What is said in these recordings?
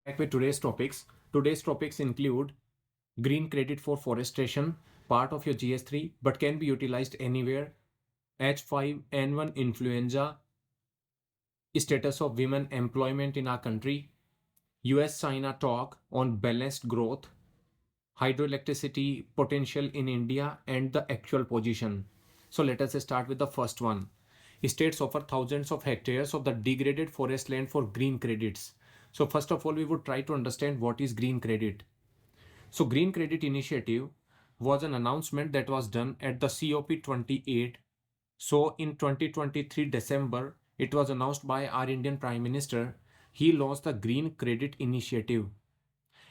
Back with today's topics. Today's topics include green credit for forestation, part of your GS3, but can be utilized anywhere, H5N1 influenza, status of women employment in our country, US-China talk on balanced growth, hydroelectricity potential in India, and the actual position. So let us start with the first one. States offer thousands of hectares of the degraded forest land for green credits. So first of all, we would try to understand what is green credit. So Green Credit Initiative was an announcement that was done at the COP28. So in 2023 December, it was announced by our Indian Prime Minister. He launched the Green Credit Initiative.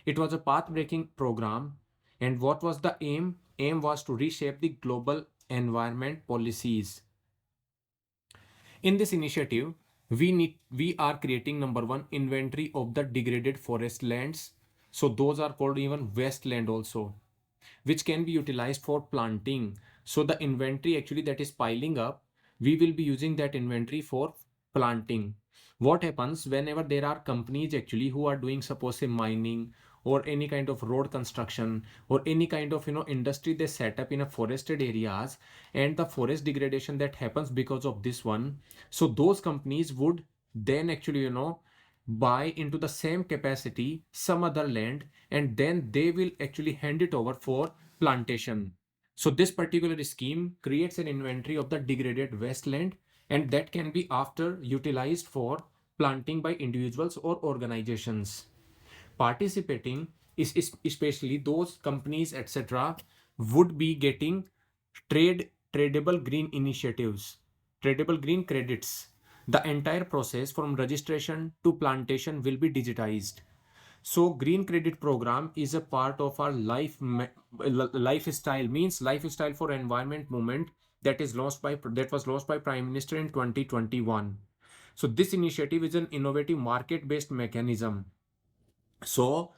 It was a path-breaking program. And what was the aim? Aim was to reshape the global environment policies. In this initiative, we are creating number one inventory of the degraded forest lands. So those are called even wasteland also, which can be utilized for planting. So the inventory actually that is piling up, we will be using that inventory for planting. What happens whenever there are companies actually who are doing suppose say mining or any kind of road construction or any kind of industry they set up in a forested areas, and the forest degradation that happens because of this one, so those companies would then actually buy into the same capacity some other land, and then they will actually hand it over for plantation. So this particular scheme creates an inventory of the degraded wasteland, and that can be after utilized for planting by individuals or organizations. Participating is especially those companies etc would be getting tradable green initiatives, tradable green credits. The entire process from registration to plantation will be digitized. So green credit program is a part of our lifestyle, means lifestyle for environment movement, that was launched by Prime Minister in 2021. So this initiative is an innovative market based mechanism. So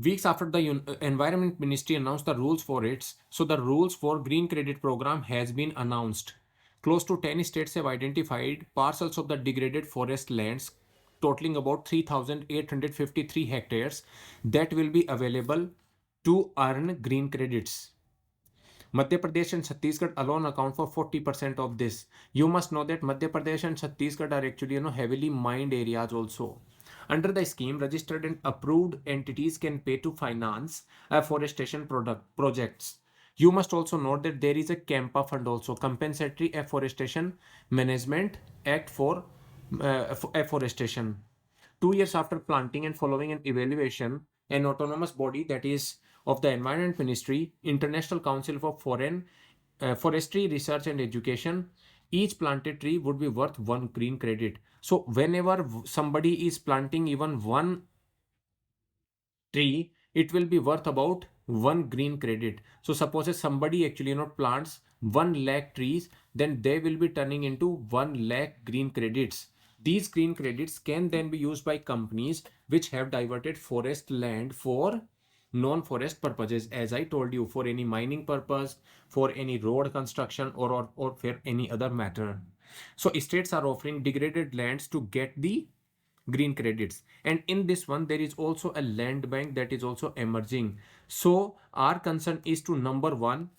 weeks after the environment ministry announced the rules for it, so the rules for green credit program has been announced. Close to 10 states have identified parcels of the degraded forest lands totaling about 3,853 hectares that will be available to earn green credits. Madhya Pradesh and Chhattisgarh alone account for 40% of this. You must know that Madhya Pradesh and Chhattisgarh are actually heavily mined areas also. Under the scheme, registered and approved entities can pay to finance afforestation projects. You must also note that there is a CAMPA fund also, Compensatory Afforestation Management Act for afforestation. 2 years after planting and following an evaluation, an autonomous body, that is of the Environment Ministry, International Council for Forestry Research and Education, each planted tree would be worth one green credit. So whenever somebody is planting even one tree, it will be worth about one green credit. So suppose if somebody actually plants 1 lakh trees, then they will be turning into 1 lakh green credits. These green credits can then be used by companies which have diverted forest land for non-forest purposes, as I told you, for any mining purpose, for any road construction, or for any other matter. So states are offering degraded lands to get the green credits, and in this one there is also a land bank that is also emerging. So our concern is to number one,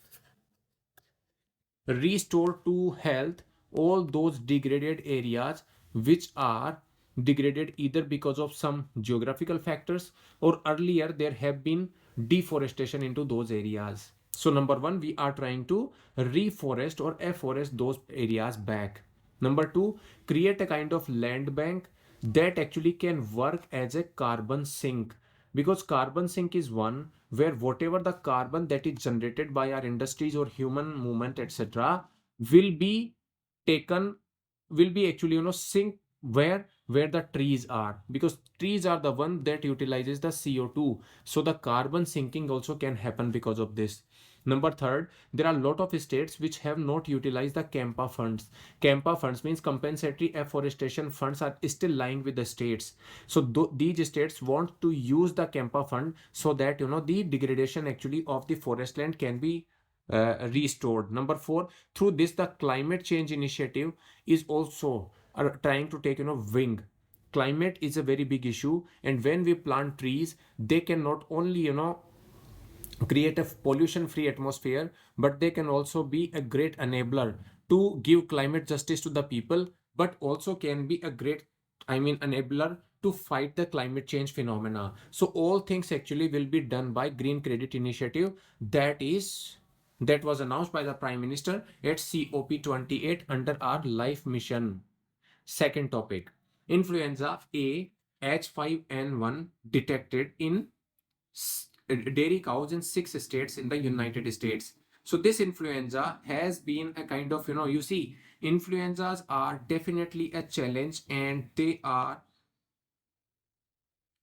restore to health all those degraded areas which are degraded either because of some geographical factors or earlier there have been deforestation into those areas. So number one, we are trying to reforest or afforest those areas back. Number two, create a kind of land bank that actually can work as a carbon sink, because carbon sink is one where whatever the carbon that is generated by our industries or human movement etc will be taken, will be actually sink where the trees are, because trees are the one that utilizes the CO2. So the carbon sinking also can happen because of this. Number third, there are a lot of states which have not utilized the CAMPA funds. CAMPA funds means compensatory afforestation funds are still lying with the states. So these states want to use the CAMPA fund so that the degradation actually of the forest land can be restored. Number four, through this the climate change initiative is also trying to take wing. climate is a very big issue, and when we plant trees, they can not only create a pollution free atmosphere, but they can also be a great enabler to give climate justice to the people, but also can be a great, enabler to fight the climate change phenomena. So all things actually will be done by green credit initiative, that was announced by the prime minister at COP28 under our life mission. Second topic, influenza A H5N1 detected in dairy cows in 6 states in the United States. So this influenza has been a kind of, you see, influenzas are definitely a challenge, and they are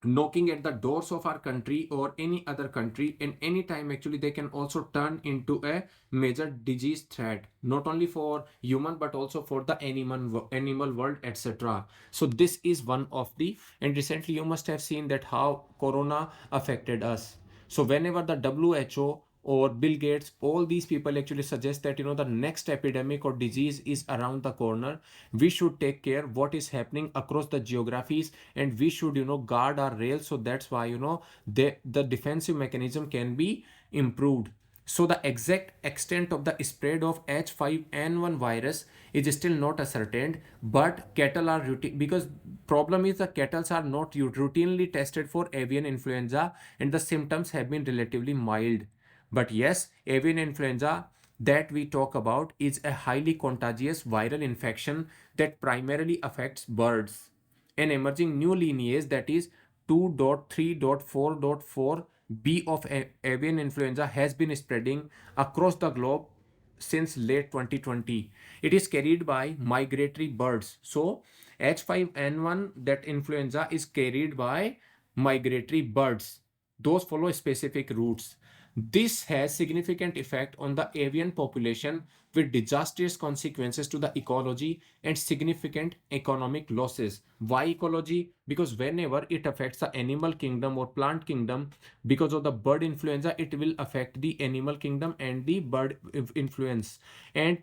knocking at the doors of our country or any other country, and anytime actually they can also turn into a major disease threat, not only for human but also for the animal world, etc. So this is one of the, and recently you must have seen that how corona affected us. So whenever the WHO or Bill Gates, all these people actually suggest that the next epidemic or disease is around the corner, we should take care what is happening across the geographies, and we should guard our rails. So that's why the defensive mechanism can be improved. So the exact extent of the spread of H5N1 virus is still not ascertained, but cattle are routine, because problem is the cattle are not routinely tested for avian influenza, and the symptoms have been relatively mild. But yes, avian influenza that we talk about is a highly contagious viral infection that primarily affects birds. An emerging new lineage, that is 2.3.4.4b of avian influenza, has been spreading across the globe since late 2020. It is carried by migratory birds. So H5N1, that influenza, is carried by migratory birds. Those follow specific routes. This has significant effect on the avian population, with disastrous consequences to the ecology and significant economic losses. Why ecology? Because whenever it affects the animal kingdom or plant kingdom, because of the bird influenza, it will affect the animal kingdom and the bird influence, and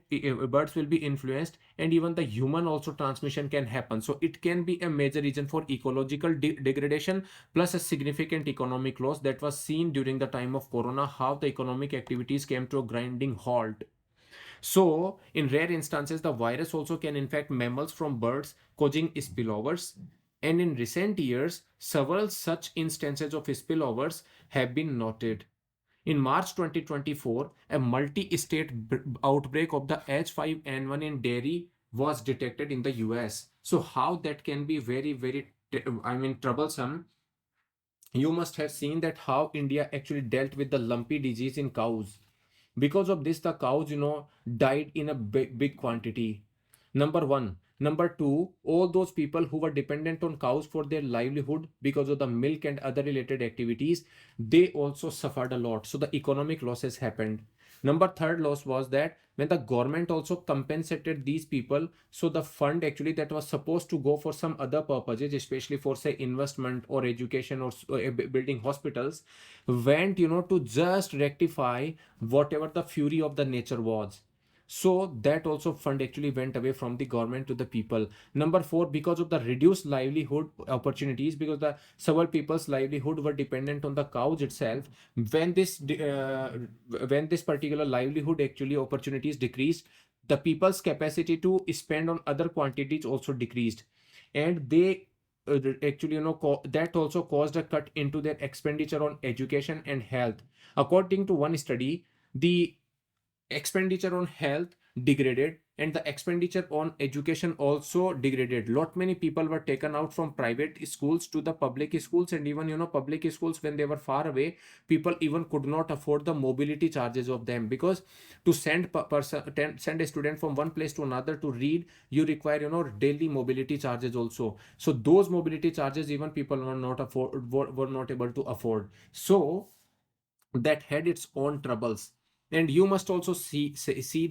birds will be influenced, and even the human also transmission can happen. So it can be a major reason for ecological degradation, plus a significant economic loss that was seen during the time of corona, how the economic activities came to a grinding halt. So, in rare instances, the virus also can infect mammals from birds, causing spillovers. And in recent years, several such instances of spillovers have been noted. In March 2024, a multi-state outbreak of the H5N1 in dairy was detected in the US. So how that can be very, very, troublesome. You must have seen that how India actually dealt with the lumpy disease in cows. Because of this, the cows, died in a big quantity. Number one. Number two, all those people who were dependent on cows for their livelihood because of the milk and other related activities, they also suffered a lot. So the economic losses happened. Number third loss was that when the government also compensated these people, so the fund actually that was supposed to go for some other purposes, especially for say investment or education or building hospitals, went to just rectify whatever the fury of the nature was. So that also fund actually went away from the government to the people. Number four, because of the reduced livelihood opportunities, because the several people's livelihood were dependent on the cows itself. When this particular livelihood actually opportunities decreased, the people's capacity to spend on other quantities also decreased, and they actually that also caused a cut into their expenditure on education and health. According to one study, the expenditure on health degraded, and the expenditure on education also degraded. Lot many people were taken out from private schools to the public schools, and even public schools, when they were far away, people even could not afford the mobility charges of them, because to send a student from one place to another to read, you require daily mobility charges also. So those mobility charges even people were not able to afford. So that had its own troubles. And you must also see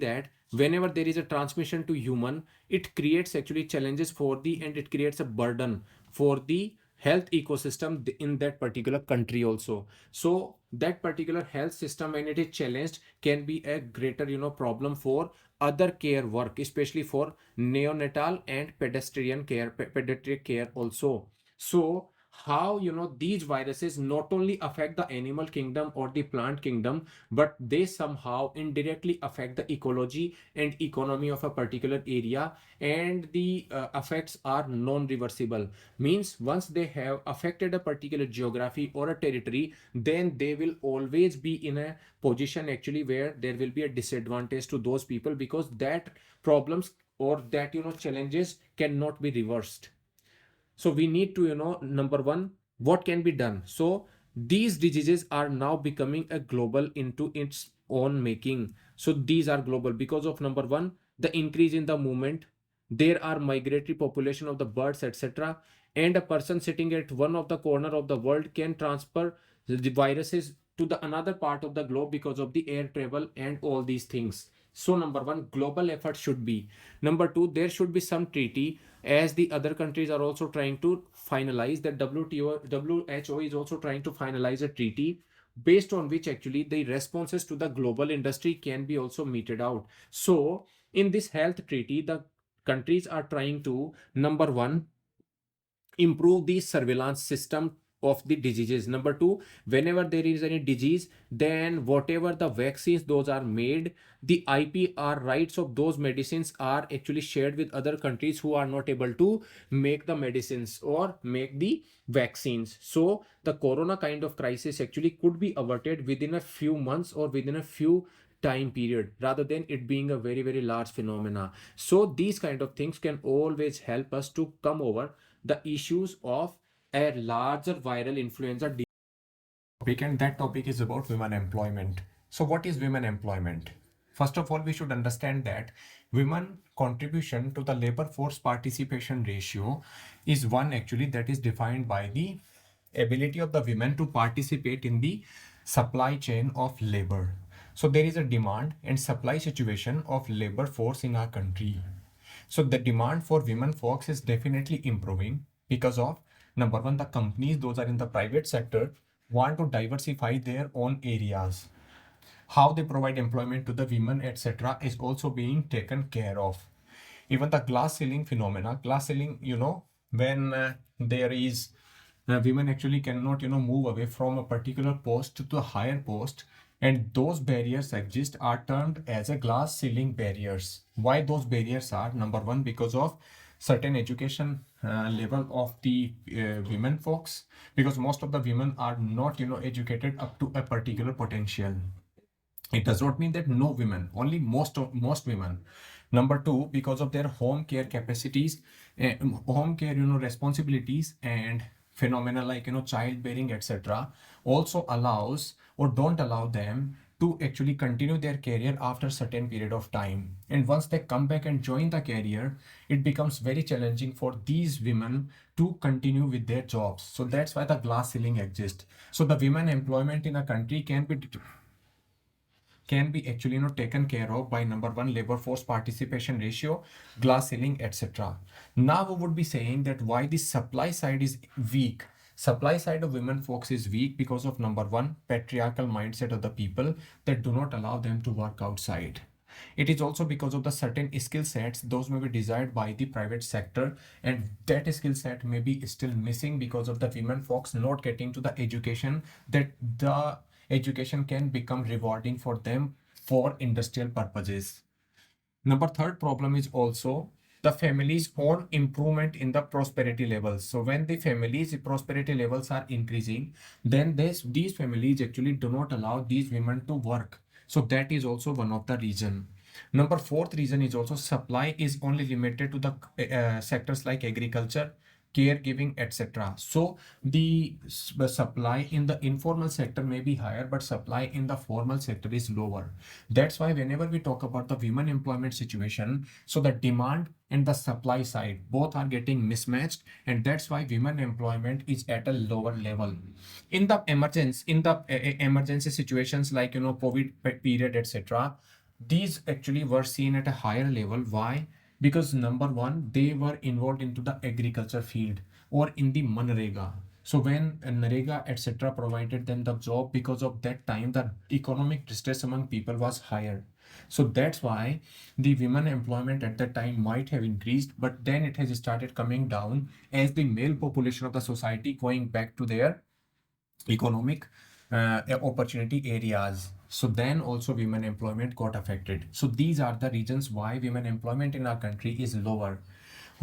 that whenever there is a transmission to human, it creates actually challenges for the, and it creates a burden for the health ecosystem in that particular country also. So that particular health system, when it is challenged, can be a greater problem for other care work, especially for neonatal and pediatric care also. So how, these viruses not only affect the animal kingdom or the plant kingdom, but they somehow indirectly affect the ecology and economy of a particular area, and the effects are non-reversible. Means once they have affected a particular geography or a territory, then they will always be in a position actually where there will be a disadvantage to those people, because that problems or that challenges cannot be reversed. So we need to, number one, what can be done? So these diseases are now becoming a global into its own making. So these are global because of, number one, the increase in the movement. There are migratory population of the birds, etc. And a person sitting at one of the corner of the world can transfer the viruses to the another part of the globe because of the air travel and all these things. So number one, global effort should be. Number two, there should be some treaty, as the other countries are also trying to finalize that. WHO is also trying to finalize a treaty based on which actually the responses to the global industry can be also meted out. So in this health treaty, the countries are trying to, number one, improve the surveillance system of the diseases. Number two, whenever there is any disease, then whatever the vaccines those are made, the IPR rights of those medicines are actually shared with other countries who are not able to make the medicines or make the vaccines. So the corona kind of crisis actually could be averted within a few months or within a few time period, rather than it being a very very large phenomena. So these kind of things can always help us to come over the issues of a larger viral influenza topic, and that topic is about women employment. So what is women employment? First of all, we should understand that women contribution to the labor force participation ratio is one actually that is defined by the ability of the women to participate in the supply chain of labor. So there is a demand and supply situation of labor force in our country. So the demand for women folks is definitely improving because of, number one, the companies, those are in the private sector, want to diversify their own areas. How they provide employment to the women, etc., is also being taken care of. Even the glass ceiling phenomena, glass ceiling, when there is women actually cannot, move away from a particular post to a higher post, and those barriers exist, are termed as a glass ceiling barriers. Why those barriers are? Number one, because of certain education level of the women folks, because most of the women are not, educated up to a particular potential. It does not mean that no women, only most women. Number two, because of their home care capacities, home care, responsibilities and phenomena like, childbearing, etc., also allows or don't allow them to actually continue their career after certain period of time. And once they come back and join the career, it becomes very challenging for these women to continue with their jobs. So that's why the glass ceiling exists. So the women employment in a country can be actually, taken care of by, number one, labor force participation ratio, glass ceiling, etc. Now we would be saying that why the supply side is weak. Supply side of women folks is weak because of, number one, patriarchal mindset of the people that do not allow them to work outside. It is also because of the certain skill sets those may be desired by the private sector, and that skill set may be still missing because of the women folks not getting to the education, that the education can become rewarding for them for industrial purposes. Number third problem is also the family's own improvement in the prosperity levels. So when the family's prosperity levels are increasing, then these families actually do not allow these women to work. So that is also one of the reason. Number fourth reason is also supply is only limited to the sectors like agriculture, caregiving, etc. So the supply in the informal sector may be higher, but supply in the formal sector is lower. That's why whenever we talk about the women employment situation, so the demand and the supply side both are getting mismatched, and that's why women employment is at a lower level. In the emergency situations like, COVID period, etc., these actually were seen at a higher level. Why? Because number one, they were involved into the agriculture field or in the manrega. So when narega, etc., provided them the job, because of that time the economic distress among people was higher. So that's why the women employment at that time might have increased, but then it has started coming down as the male population of the society going back to their economic opportunity areas. So then also women employment got affected. So these are the reasons why women employment in our country is lower.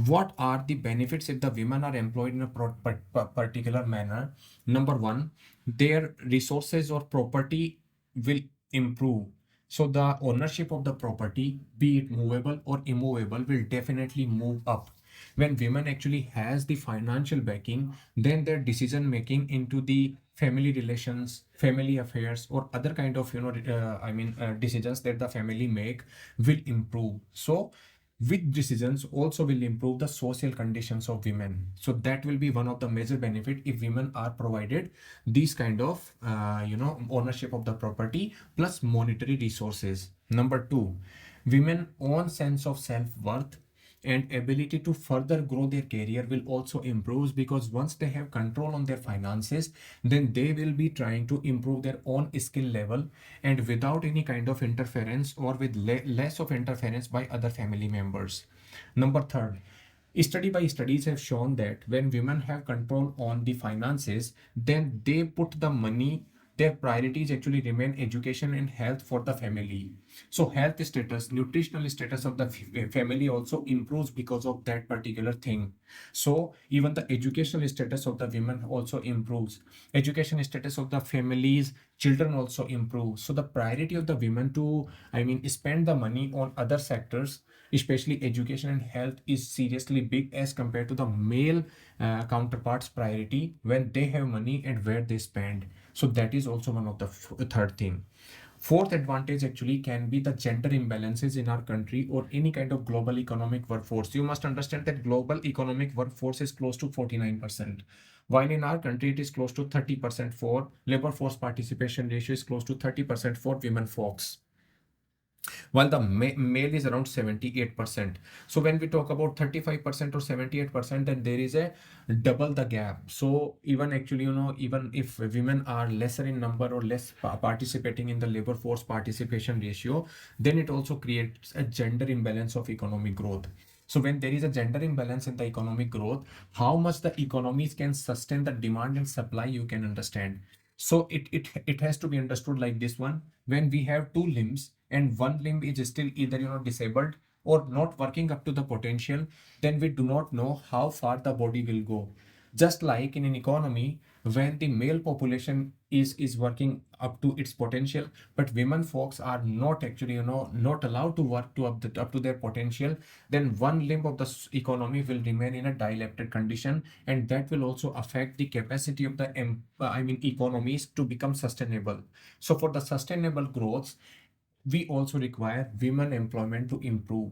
What are the benefits if the women are employed in a particular manner? Number one, their resources or property will improve. So the ownership of the property, be it movable or immovable, will definitely move up. When women actually has the financial backing, then their decision making into the family relations, family affairs, or other kind of decisions that the family make will improve. So with decisions also will improve the social conditions of women. So that will be one of the major benefit if women are provided these kind of ownership of the property plus monetary resources. Number two, women own sense of self-worth and ability to further grow their career will also improve, because once they have control on their finances, then they will be trying to improve their own skill level, and without any kind of interference or with less of interference by other family members. Number third, study by studies have shown that when women have control on the finances, then they put the money, their priorities actually remain education and health for the family. So health status, nutritional status of the family also improves because of that particular thing. So even the educational status of the women also improves. Education status of the families, children also improve. So the priority of the women to, spend the money on other sectors, especially education and health, is seriously big as compared to the male counterparts priority when they have money and where they spend. So that is also one of the third thing. Fourth advantage actually can be the gender imbalances in our country or any kind of global economic workforce. You must understand that global economic workforce is close to 49%, while in our country it is close to 30% for labor force participation ratio is close to 30% for women folks, while the male is around 78%. So when we talk about 35% or 78%, then there is a double the gap. So even actually, even if women are lesser in number or less participating in the labor force participation ratio, then it also creates a gender imbalance of economic growth. So when there is a gender imbalance in the economic growth, how much the economies can sustain the demand and supply, you can understand. So it has to be understood like this one. When we have two limbs and one limb is still either disabled or not working up to the potential, then we do not know how far the body will go. Just like in an economy, when the male population is working up to its potential, but women folks are not actually not allowed to work to up to their potential, then one limb of the economy will remain in a dilapidated condition, and that will also affect the capacity of the economies to become sustainable. So for the sustainable growth, we also require women employment to improve.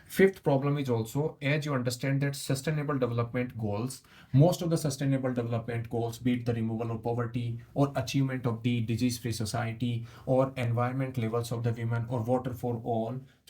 Fifth problem is also, as you understand that sustainable development goals, most of the sustainable development goals, be it the removal of poverty or achievement of the disease-free society or environment levels of the women or water for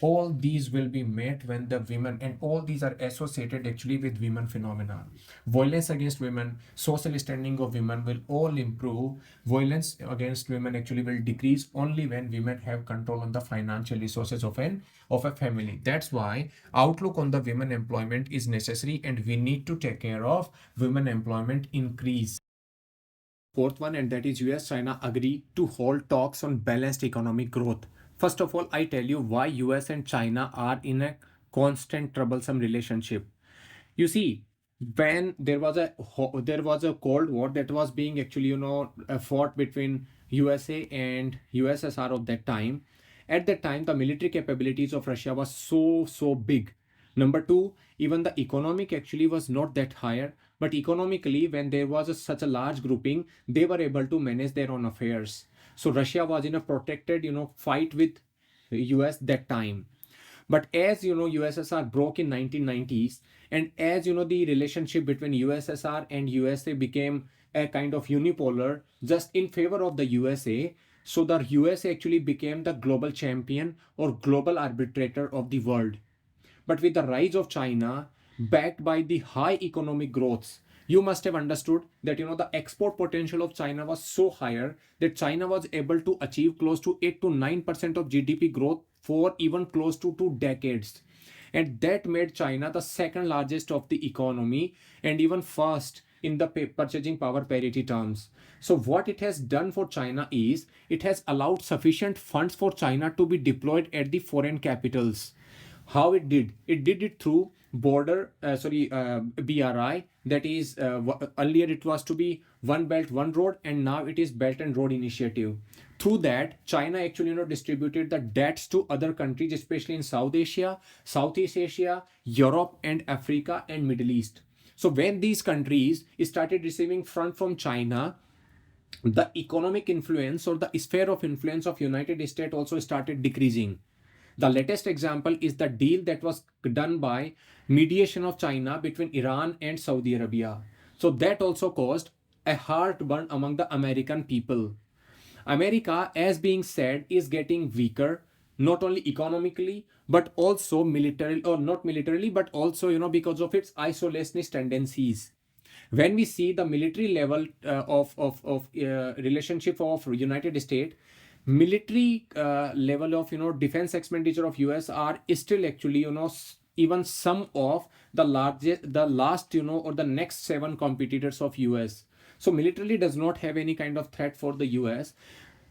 all these will be met when the women, and all these are associated actually with women phenomena. Violence against women, social standing of women will all improve. Violence against women actually will decrease only when women have control on the financial resources of a family. That's why outlook on the women employment is necessary, and we need to take care of women employment increase. Fourth one, and that is US China agree to hold talks on balanced economic growth. First of all, I tell you why US and China are in a constant troublesome relationship. You see, when there was a Cold War that was being actually fought between USA and USSR of that time. At that time, the military capabilities of Russia was so big. Number two, even the economic actually was not that higher, but economically, when there was such a large grouping, they were able to manage their own affairs. So Russia was in a protected fight with US that time. But as USSR broke in 1990s, and as the relationship between USSR and USA became a kind of unipolar, just in favor of the USA, so the USA actually became the global champion or global arbitrator of the world. But with the rise of China, backed by the high economic growths, you must have understood that the export potential of China was so higher that China was able to achieve close to 8 to 9% of GDP growth for even close to 2 decades. And that made China the second largest of the economy and even first in the purchasing power parity terms. So what it has done for China is it has allowed sufficient funds for China to be deployed at the foreign capitals. How it did? It did it through BRI, that is earlier it was to be one belt one road, and now it is belt and road initiative. Through that, China actually distributed the debts to other countries, especially in South Asia, Southeast Asia, Europe, and Africa and Middle East. So when these countries started receiving funds from China, the economic influence or the sphere of influence of United States also started decreasing. The latest example is the deal that was done by mediation of China between Iran and Saudi Arabia. So that also caused a heartburn among the American people. America, as being said, is getting weaker, not only economically, but also militarily, or not militarily, but also, because of its isolationist tendencies. When we see the military level of relationship of United States, military level of defense expenditure of US are still actually even some of the largest, the last or the next 7 competitors of US. So militarily does not have any kind of threat for the US,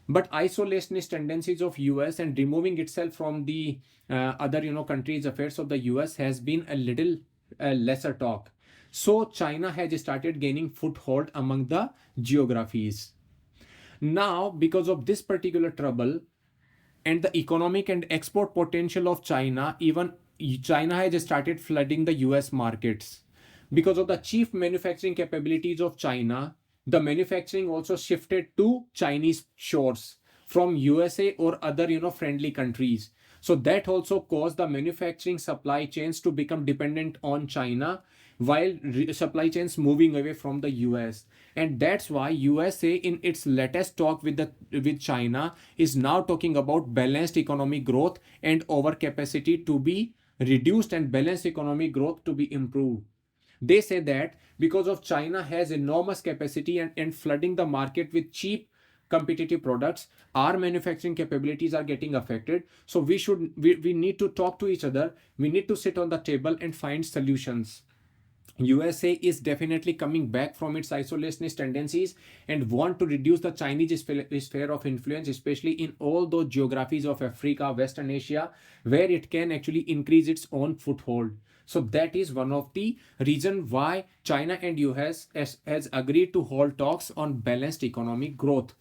but isolationist tendencies of US and removing itself from the other countries affairs of the US has been a little lesser talk. So China has started gaining foothold among the geographies. Now, because of this particular trouble and the economic and export potential of China, even China has started flooding the US markets. Because of the chief manufacturing capabilities of China, the manufacturing also shifted to Chinese shores from USA or other friendly countries. So that also caused the manufacturing supply chains to become dependent on China, while supply chains moving away from the US. And that's why USA in its latest talk with China is now talking about balanced economic growth and overcapacity to be reduced and balanced economic growth to be improved. They say that because of China has enormous capacity and flooding the market with cheap competitive products, our manufacturing capabilities are getting affected. So we need to talk to each other. We need to sit on the table and find solutions. USA is definitely coming back from its isolationist tendencies and want to reduce the Chinese sphere of influence, especially in all those geographies of Africa, Western Asia, where it can actually increase its own foothold. So that is one of the reason why China and US has agreed to hold talks on balanced economic growth.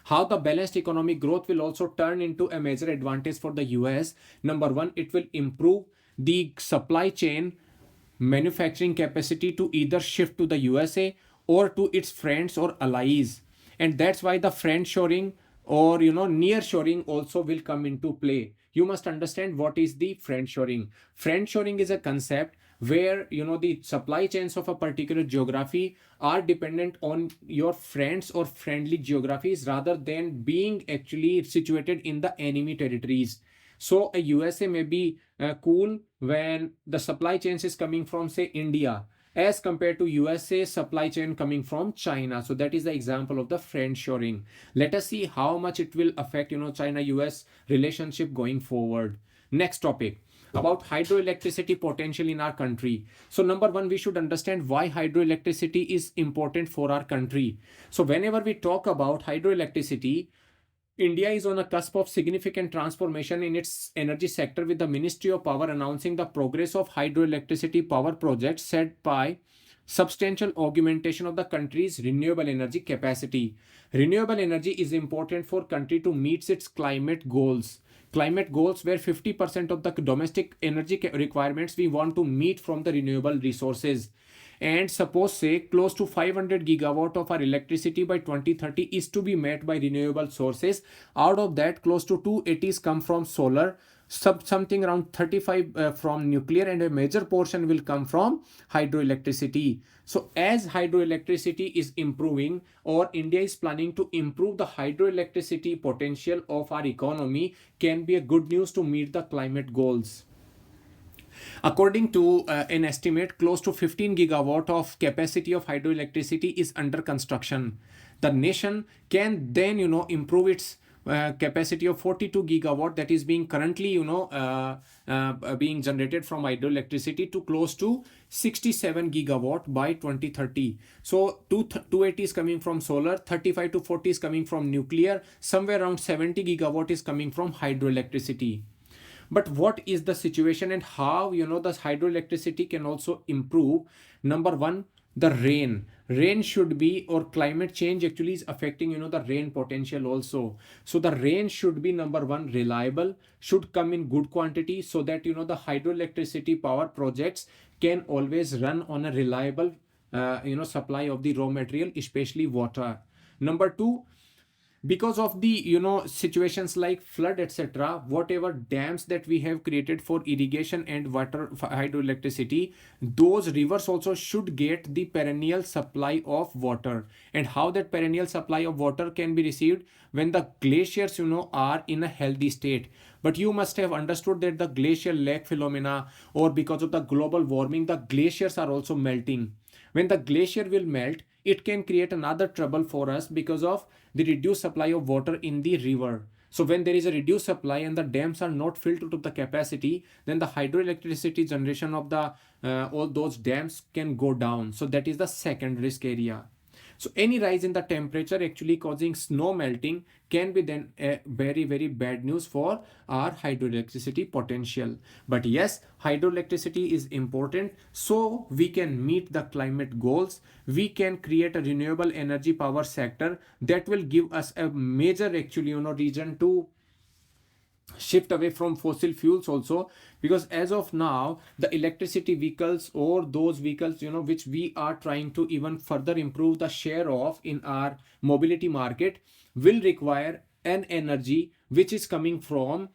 How the balanced economic growth will also turn into a major advantage for the US. Number one, it will improve the supply chain manufacturing capacity to either shift to the USA or to its friends or allies. And that's why the friend shoring or near shoring also will come into play. You must understand what is the friend shoring. Friend shoring is a concept where the supply chains of a particular geography are dependent on your friends or friendly geographies rather than being actually situated in the enemy territories. So a USA may be cool when the supply chains is coming from say India as compared to USA supply chain coming from China. So that is the example of the friend shoring. Let us see how much it will affect China US relationship going forward. Next topic about hydroelectricity potential in our country. So number one, we should understand why hydroelectricity is important for our country. So whenever we talk about hydroelectricity, India is on a cusp of significant transformation in its energy sector, with the Ministry of Power announcing the progress of hydroelectricity power projects set by substantial augmentation of the country's renewable energy capacity. Renewable energy is important for country to meet its climate goals. Climate goals where 50% of the domestic energy requirements we want to meet from the renewable resources. And suppose say close to 500 gigawatt of our electricity by 2030 is to be met by renewable sources. Out of that, close to 280s come from solar, something around 35 from nuclear, and a major portion will come from hydroelectricity. So as hydroelectricity is improving, or India is planning to improve the hydroelectricity potential of our economy, can be a good news to meet the climate goals. According to an estimate, close to 15 gigawatt of capacity of hydroelectricity is under construction. The nation can then, improve its capacity of 42 gigawatt that is being currently being generated from hydroelectricity to close to 67 gigawatt by 2030. So 280 is coming from solar, 35 to 40 is coming from nuclear, somewhere around 70 gigawatt is coming from hydroelectricity. But what is the situation and how this hydroelectricity can also improve? Number one, the rain should be, or climate change actually is affecting the rain potential also. So the rain should be, number one, reliable, should come in good quantity, so that the hydroelectricity power projects can always run on a reliable supply of the raw material, especially water. Number two, because of the situations like flood, etc., whatever dams that we have created for irrigation and water for hydroelectricity, those rivers also should get the perennial supply of water. And how that perennial supply of water can be received? When the glaciers are in a healthy state. But you must have understood that the glacial lake phenomena, or because of the global warming, the glaciers are also melting. When the glacier will melt, it can create another trouble for us because of the reduced supply of water in the river. So when there is a reduced supply and the dams are not filled to the capacity, then the hydroelectricity generation of the all those dams can go down. So that is the second risk area. So any rise in the temperature actually causing snow melting can be then a very, very bad news for our hydroelectricity potential. But yes, hydroelectricity is important so we can meet the climate goals. We can create a renewable energy power sector that will give us a major actually reason to shift away from fossil fuels also, because as of now the electricity vehicles, or those vehicles which we are trying to even further improve the share of in our mobility market, will require an energy which is coming from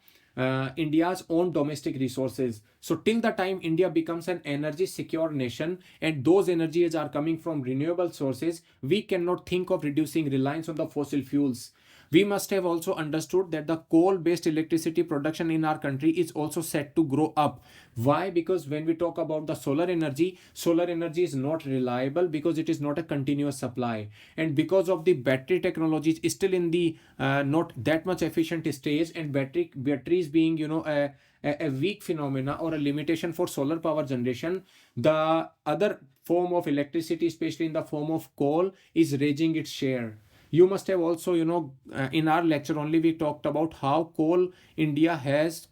India's own domestic resources. So till the time India becomes an energy secure nation and those energies are coming from renewable sources, we cannot think of reducing reliance on the fossil fuels. We must have also understood that the coal based electricity production in our country is also set to grow up. Why? Because when we talk about the solar energy is not reliable because it is not a continuous supply, and because of the battery technology is still in the not that much efficient stage, and batteries being a weak phenomena or a limitation for solar power generation, the other form of electricity, especially in the form of coal, is raising its share. You must have also in our lecture only we talked about how coal India has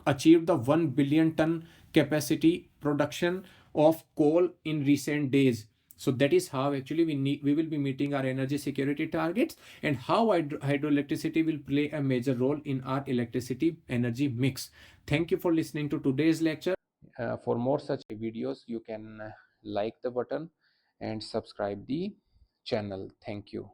achieved the 1 billion ton capacity production of coal in recent days. So that is how actually we will be meeting our energy security targets, and how hydroelectricity will play a major role in our electricity energy mix. Thank you for listening to today's lecture. For more such videos, you can like the button and subscribe the channel. Thank you.